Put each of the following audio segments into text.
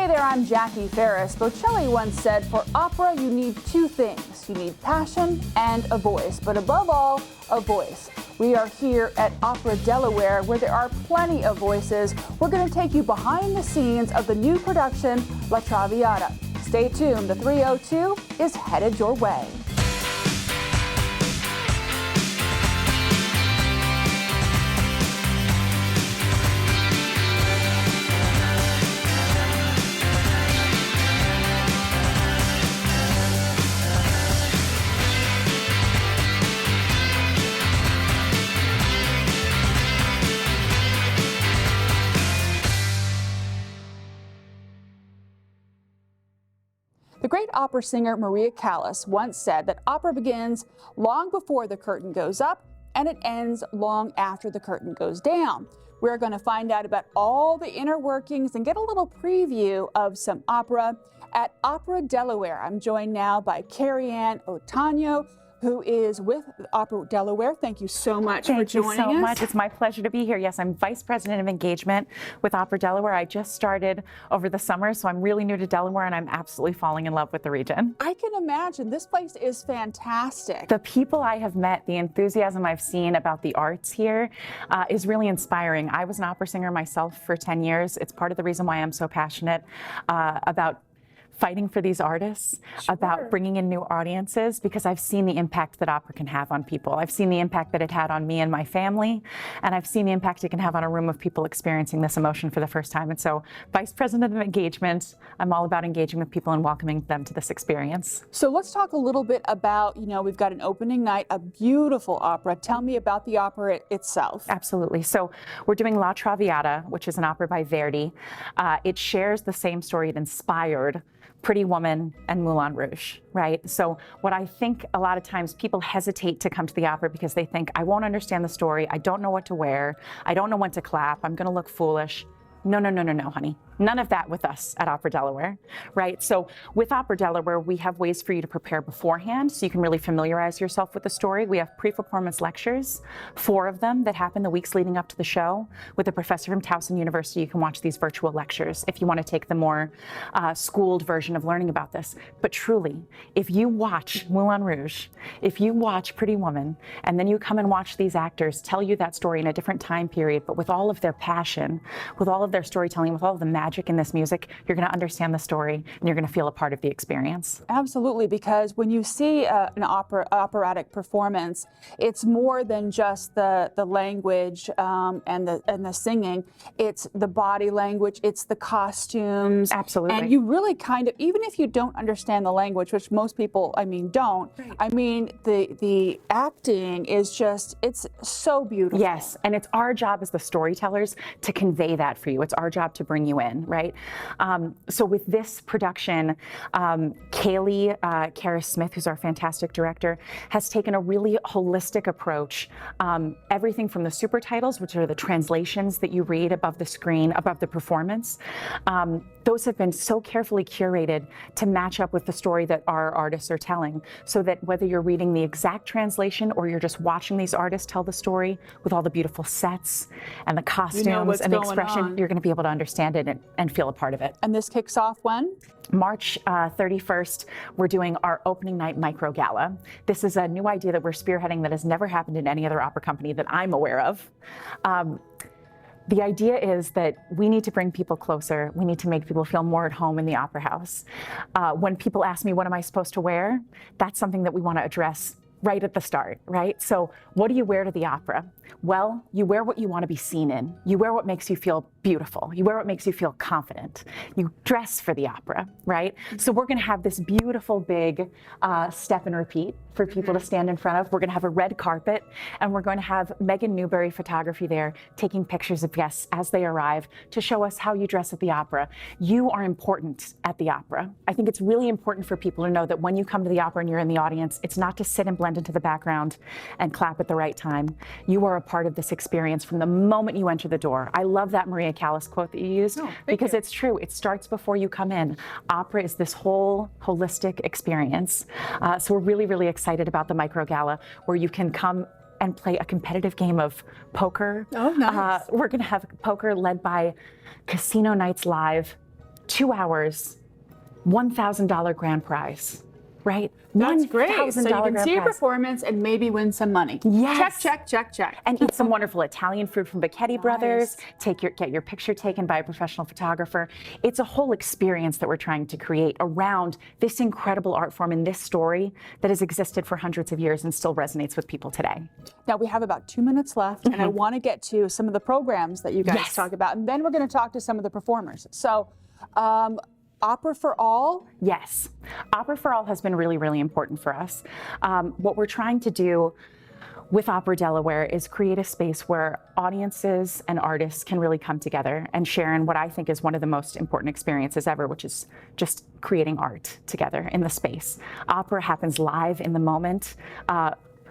there, I'm Jackie Ferris. Bocelli once said, for opera, you need two things. You need passion and a voice, but above all, a voice. We are here at Opera Delaware, where there are plenty of voices. We're going to take you behind the scenes of the new production, La Traviata. Stay tuned, the 302 is headed your way. The great opera singer Maria Callas once said that opera begins long before the curtain goes up and it ends long after the curtain goes down. We're going to find out about all the inner workings and get a little preview of some opera at Opera Delaware. I'm joined now by Carrie Ann Otanyo, who is with Opera Delaware. Thank you so much for joining us. Thank you so much. It's my pleasure to be here. Yes, I'm Vice President of Engagement with Opera Delaware. I just started over the summer, so I'm really new to Delaware, and I'm absolutely falling in love with the region. I can imagine. This place is fantastic. The people I have met, the enthusiasm I've seen about the arts here is really inspiring. I was an opera singer myself for 10 years. It's part of the reason why I'm so passionate about fighting for these artists, about bringing in new audiences, because I've seen the impact that opera can have on people. I've seen the impact that it had on me and my family, and I've seen the impact it can have on a room of people experiencing this emotion for the first time. And so, Vice President of Engagement, I'm all about engaging with people and welcoming them to this experience. So let's talk a little bit about, we've got an opening night, a beautiful opera. Tell me about the opera itself. Absolutely. So we're doing La Traviata, which is an opera by Verdi. It shares the same story. It inspired Pretty Woman and Moulin Rouge, right? So what I think a lot of times people hesitate to come to the opera because they think, I won't understand the story, I don't know what to wear, I don't know when to clap, I'm gonna look foolish. No, no, no, no, no, honey. None of that with us at Opera Delaware, right? So with Opera Delaware, we have ways for you to prepare beforehand so you can really familiarize yourself with the story. We have pre-performance lectures, 4 of them that happen the weeks leading up to the show. With a professor from Towson University, you can watch these virtual lectures if you want to take the more schooled version of learning about this. But truly, if you watch Moulin Rouge, if you watch Pretty Woman, and then you come and watch these actors tell you that story in a different time period, but with all of their passion, with all of their storytelling, with all of the magic in this music, you're going to understand the story and you're going to feel a part of the experience. Absolutely, because when you see an operatic performance, it's more than just the language and the singing. It's the body language, it's the costumes. Absolutely. And you really kind of, even if you don't understand the language, which most people, don't, right. The acting is just, it's so beautiful. Yes, and it's our job as the storytellers to convey that for you. It's our job to bring you in, right? So with this production, Kaylee Karras-Smith, who's our fantastic director, has taken a really holistic approach. Everything from the super titles, which are the translations that you read above the screen, above the performance, those have been so carefully curated to match up with the story that our artists are telling, so that whether you're reading the exact translation or you're just watching these artists tell the story with all the beautiful sets and the costumes and the expression, you're going to be able to understand it and feel a part of it. And this kicks off when? March 31st, we're doing our opening night micro gala. This is a new idea that we're spearheading that has never happened in any other opera company that I'm aware of. The idea is that we need to bring people closer. We need to make people feel more at home in the opera house. When people ask me, what am I supposed to wear? That's something that we want to address right at the start, right? So what do you wear to the opera? Well, you wear what you want to be seen in. You wear what makes you feel beautiful. You wear what makes you feel confident. You dress for the opera, right? So we're going to have this beautiful big step and repeat for people to stand in front of. We're going to have a red carpet, and we're going to have Megan Newberry Photography there taking pictures of guests as they arrive to show us how you dress at the opera. You are important at the opera. I think it's really important for people to know that when you come to the opera and you're in the audience, it's not to sit and blend into the background and clap at the right time. You are a part of this experience from the moment you enter the door. I love that Maria Callas quote that you used because it's true. It starts before you come in. Opera is this whole holistic experience. So we're really, really excited about the micro gala where you can come and play a competitive game of poker. Oh, nice. We're going to have poker led by Casino Nights Live. 2 hours, $1,000 grand prize, right? That's great. So you can see a prize. performance and maybe win some money. Yes. Check. And eat some wonderful Italian food from Becchetti Brothers. Get your picture taken by a professional photographer. It's a whole experience that we're trying to create around this incredible art form and this story that has existed for hundreds of years and still resonates with people today. Now we have about 2 minutes left, and I want to get to some of the programs that you guys talk about, and then we're going to talk to some of the performers. So, Opera for All? Yes. Opera for All has been really, really important for us. What we're trying to do with Opera Delaware is create a space where audiences and artists can really come together and share in what I think is one of the most important experiences ever, which is just creating art together in the space. Opera happens live in the moment.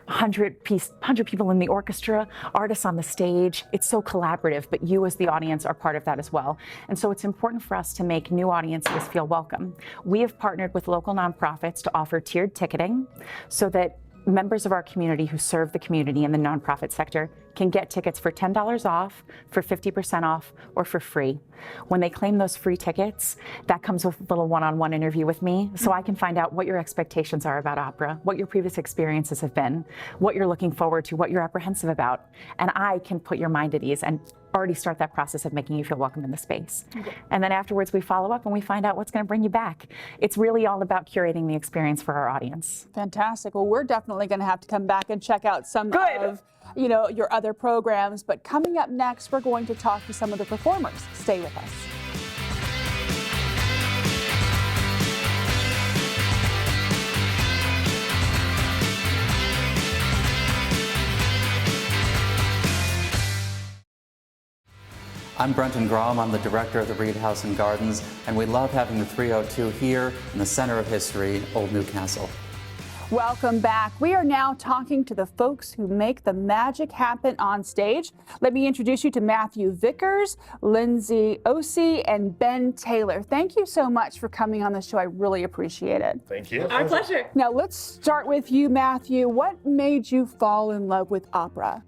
100 people in the orchestra, artists on the stage. It's so collaborative, but you as the audience are part of that as well. And so it's important for us to make new audiences feel welcome. We have partnered with local nonprofits to offer tiered ticketing so that members of our community who serve the community in the nonprofit sector can get tickets for $10 off, for 50% off, or for free. When they claim those free tickets, that comes with a little one-on-one interview with me, so I can find out what your expectations are about opera, what your previous experiences have been, what you're looking forward to, what you're apprehensive about, and I can put your mind at ease and already start that process of making you feel welcome in the space. And then afterwards we follow up and we find out what's going to bring you back. It's really all about curating the experience for our audience. Fantastic. Well, we're definitely going to have to come back and check out some of your other programs, but coming up next, we're going to talk to some of the performers. Stay with us. I'm Brenton Grom. I'm the director of the Reed House and Gardens, and we love having the 302 here in the center of history, Old Newcastle. Welcome back. We are now talking to the folks who make the magic happen on stage. Let me introduce you to Matthew Vickers, Lindsay Ossie, and Ben Taylor. Thank you so much for coming on the show. I really appreciate it. Thank you. Our pleasure. Now let's start with you, Matthew. What made you fall in love with opera?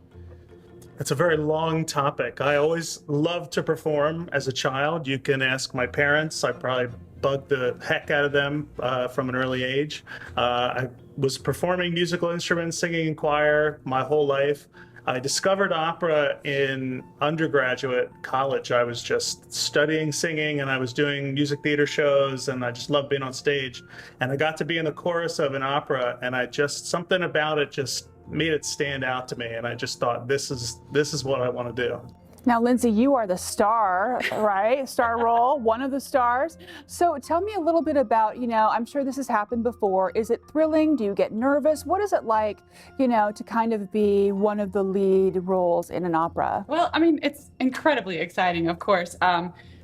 It's a very long topic. I always loved to perform as a child. You can ask my parents. I probably bugged the heck out of them from an early age. I was performing musical instruments, singing in choir my whole life. I discovered opera in undergraduate college. I was just studying singing and I was doing music theater shows and I just loved being on stage. And I got to be in the chorus of an opera and something about it just made it stand out to me. And I just thought, this is what I want to do. Now, Lindsay, you are the star, right? Star role, one of the stars. So tell me a little bit about, I'm sure this has happened before. Is it thrilling? Do you get nervous? What is it like, to kind of be one of the lead roles in an opera? Well, I mean, it's incredibly exciting, of course.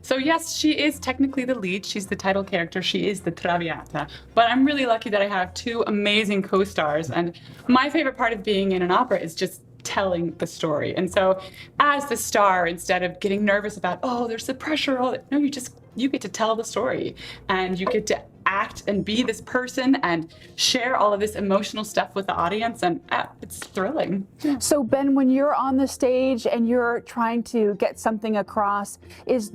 So yes, she is technically the lead. She's the title character. She is the Traviata. But I'm really lucky that I have two amazing co-stars. And my favorite part of being in an opera is just telling the story. And so as the star, instead of getting nervous about, oh, there's the pressure, no, you get to tell the story and you get to act and be this person and share all of this emotional stuff with the audience, and it's thrilling. So Ben, when you're on the stage and you're trying to get something across,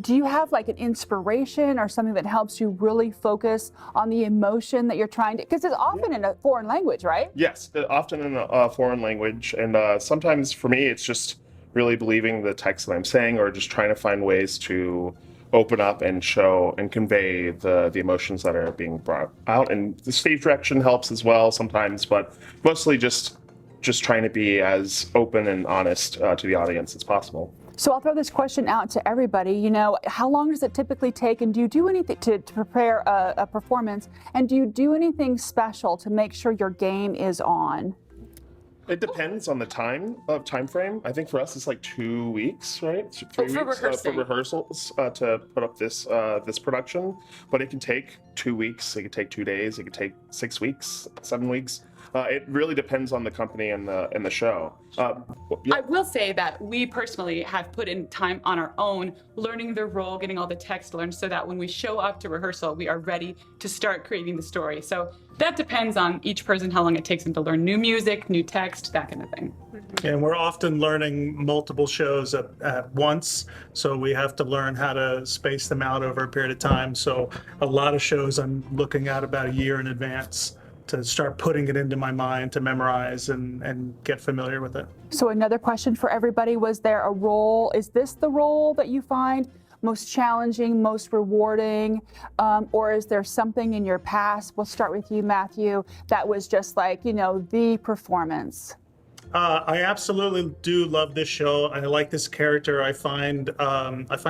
do you have like an inspiration or something that helps you really focus on the emotion that you're trying to, because it's often in a foreign language, right? Yes, often in a foreign language, and sometimes for me it's just really believing the text that I'm saying, or just trying to find ways to open up and show and convey the emotions that are being brought out. And the stage direction helps as well sometimes, but mostly just trying to be as open and honest to the audience as possible. So I'll throw this question out to everybody. How long does it typically take, and do you do anything to prepare a performance, and do you do anything special to make sure your game is on? It depends on the time frame. I think for us it's like 2 weeks, right? 3 weeks for rehearsals to put up this production. But it can take 2 weeks. It can take 2 days. It can take 6 weeks, 7 weeks. it really depends on the company and the show. I will say that we personally have put in time on our own, learning the role, getting all the text learned, so that when we show up to rehearsal, we are ready to start creating the story. So that depends on each person, how long it takes them to learn new music, new text, that kind of thing. And we're often learning multiple shows at once, so we have to learn how to space them out over a period of time. So a lot of shows I'm looking at about a year in advance to start putting it into my mind to memorize and get familiar with it. So another question for everybody, was there a role, is this the role that you find most challenging, most rewarding, or is there something in your past, we'll start with you, Matthew, that was just like, you know, the performance? I absolutely do love this show. I like this character. I find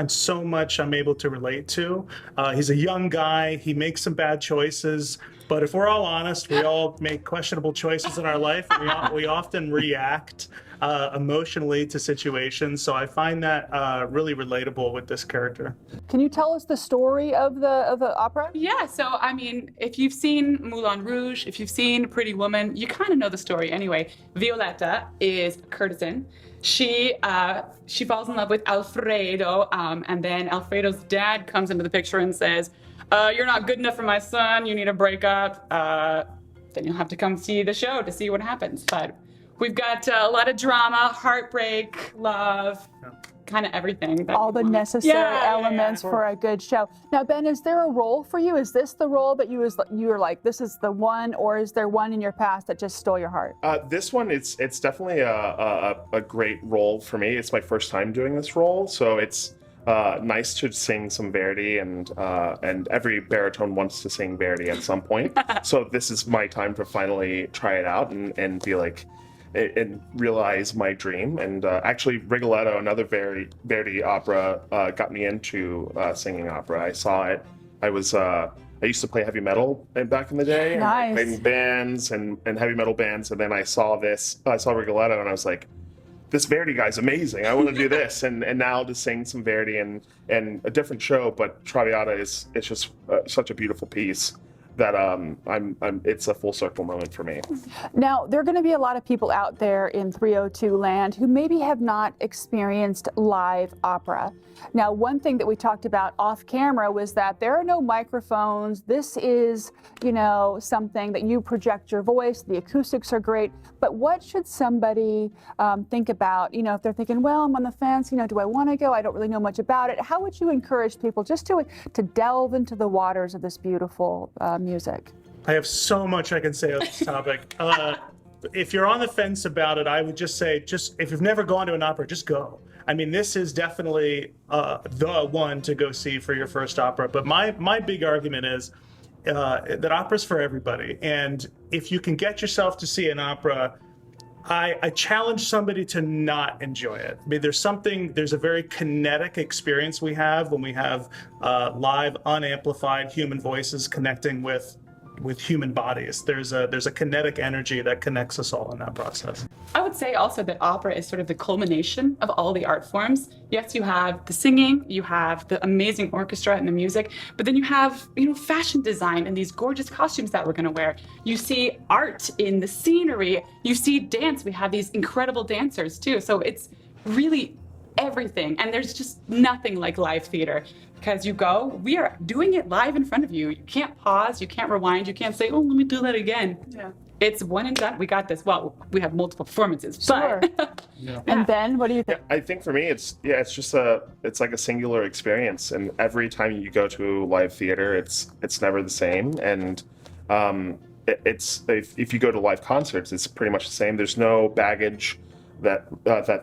so much I'm able to relate to. He's a young guy. He makes some bad choices, but if we're all honest, we all make questionable choices in our life. We often react emotionally to situations. So I find that really relatable with this character. Can you tell us the story of the opera? Yeah, so I mean, if you've seen Moulin Rouge, if you've seen Pretty Woman, you kind of know the story anyway. Violetta is a courtesan. She falls in love with Alfredo, and then Alfredo's dad comes into the picture and says, "You're not good enough for my son. You need to break up. Then you'll have to come see the show to see what happens." But we've got a lot of drama, heartbreak, love, kind of everything. All the necessary elements for a good show. Now, Ben, is there a role for you? Is this the role that you were like, this is the one, or is there one in your past that just stole your heart? This one, it's definitely a great role for me. It's my first time doing this role, so it's nice to sing some Verdi, and every baritone wants to sing Verdi at some point. So this is my time to finally try it out and be like, and realize my dream. And actually, Rigoletto, another Verdi opera, got me into singing opera. I saw it. I used to play heavy metal back in the day. Nice. And I played in bands and heavy metal bands. And then I saw Rigoletto, and I was like, this Verdi guy's amazing. I want to do this. And now to sing some Verdi and a different show, but Traviata it's just such a beautiful piece that it's a full circle moment for me. Now, there are going to be a lot of people out there in 302 land who maybe have not experienced live opera. Now, one thing that we talked about off camera was that there are no microphones. This is, you know, something that you project your voice. The acoustics are great. But what should somebody think about, you know, if they're thinking, well, I'm on the fence, you know, do I want to go? I don't really know much about it. How would you encourage people just to delve into the waters of this beautiful music? I have so much I can say on this topic. If you're on the fence about it, I would just say, if you've never gone to an opera, just go. I mean, this is definitely the one to go see for your first opera. But my big argument is that opera's for everybody. And if you can get yourself to see an opera, I challenge somebody to not enjoy it. I mean, there's a very kinetic experience we have when we have live, unamplified human voices connecting with human bodies. There's a kinetic energy that connects us all in that process. I would say also that opera is sort of the culmination of all the art forms. Yes, you have the singing, you have the amazing orchestra and the music, but then you have, you know, fashion design and these gorgeous costumes that we're going to wear. You see art in the scenery. You see dance. We have these incredible dancers too. So it's really everything. And there's just nothing like live theater, because you go, we are doing it live in front of you. You can't pause, you can't rewind, you can't say, oh, let me do that again. Yeah. It's one and done. We got this. Well, we have multiple performances. Sure. But yeah. And Ben, what do you think? Yeah, I think for me, it's like a singular experience, and every time you go to live theater, it's never the same. And if you go to live concerts, it's pretty much the same. There's no baggage that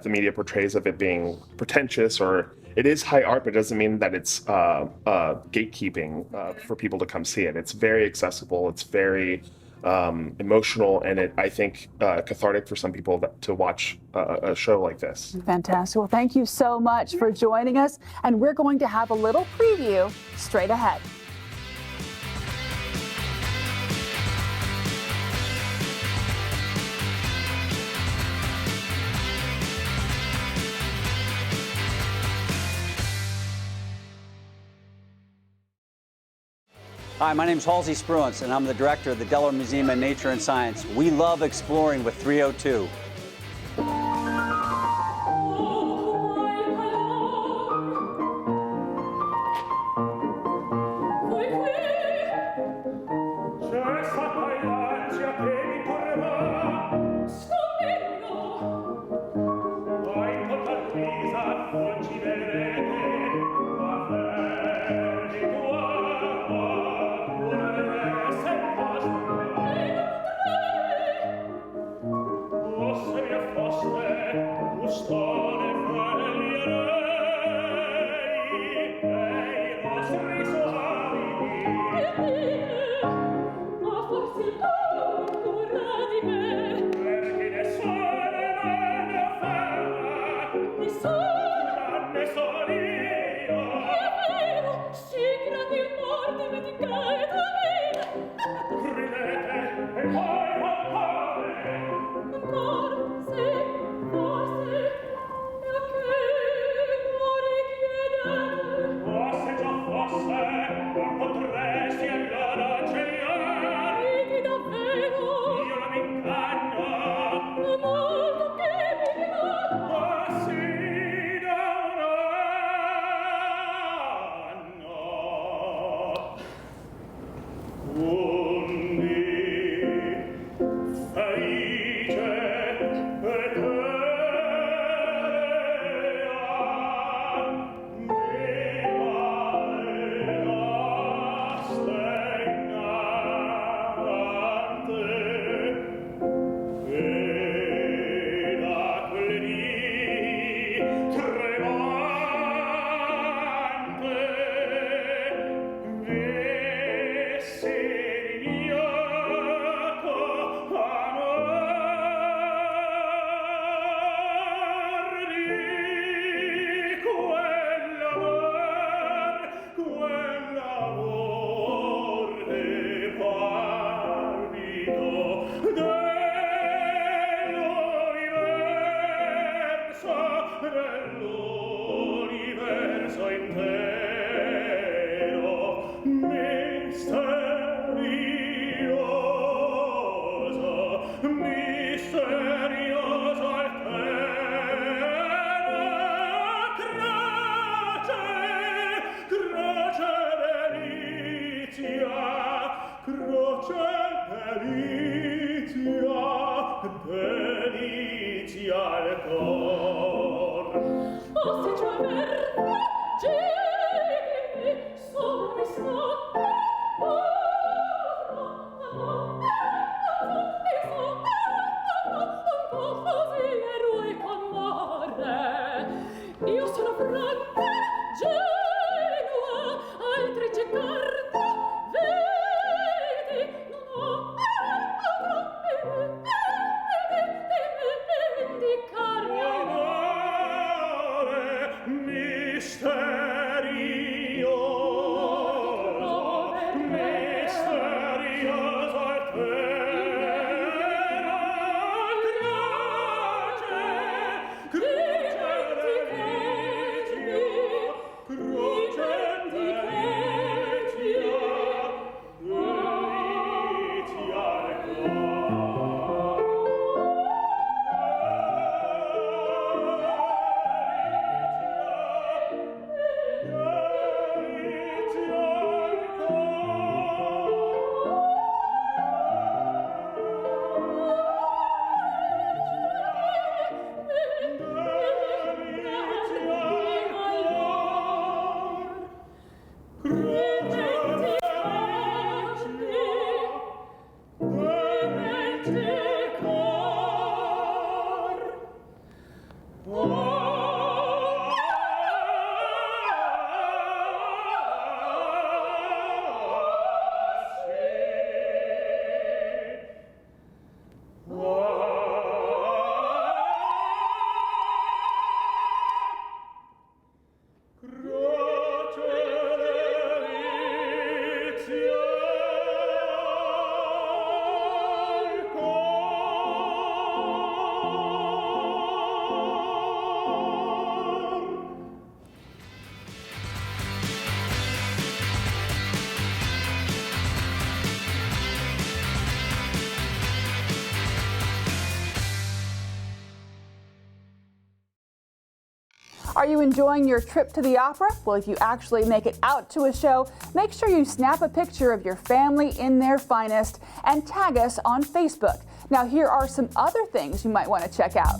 the media portrays of it being pretentious, or it is high art, but it doesn't mean that it's gatekeeping for people to come see it. It's very accessible. It's very emotional, and I think cathartic for some people to watch a show like this. Fantastic. Well, thank you so much for joining us, and we're going to have a little preview straight ahead. Hi, my name is Halsey Spruance, and I'm the director of the Delaware Museum of Nature and Science. We love exploring with 302. Are you enjoying your trip to the opera? Well, if you actually make it out to a show, make sure you snap a picture of your family in their finest and tag us on Facebook. Now, here are some other things you might want to check out.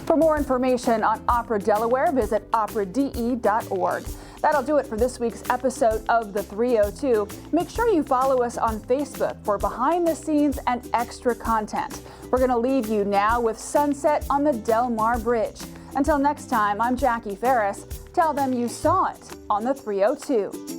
For more information on Opera Delaware, visit operade.org. That'll do it for this week's episode of The 302. Make sure you follow us on Facebook for behind the scenes and extra content. We're going to leave you now with Sunset on the Del Mar Bridge. Until next time, I'm Jackie Ferris. Tell them you saw it on The 302.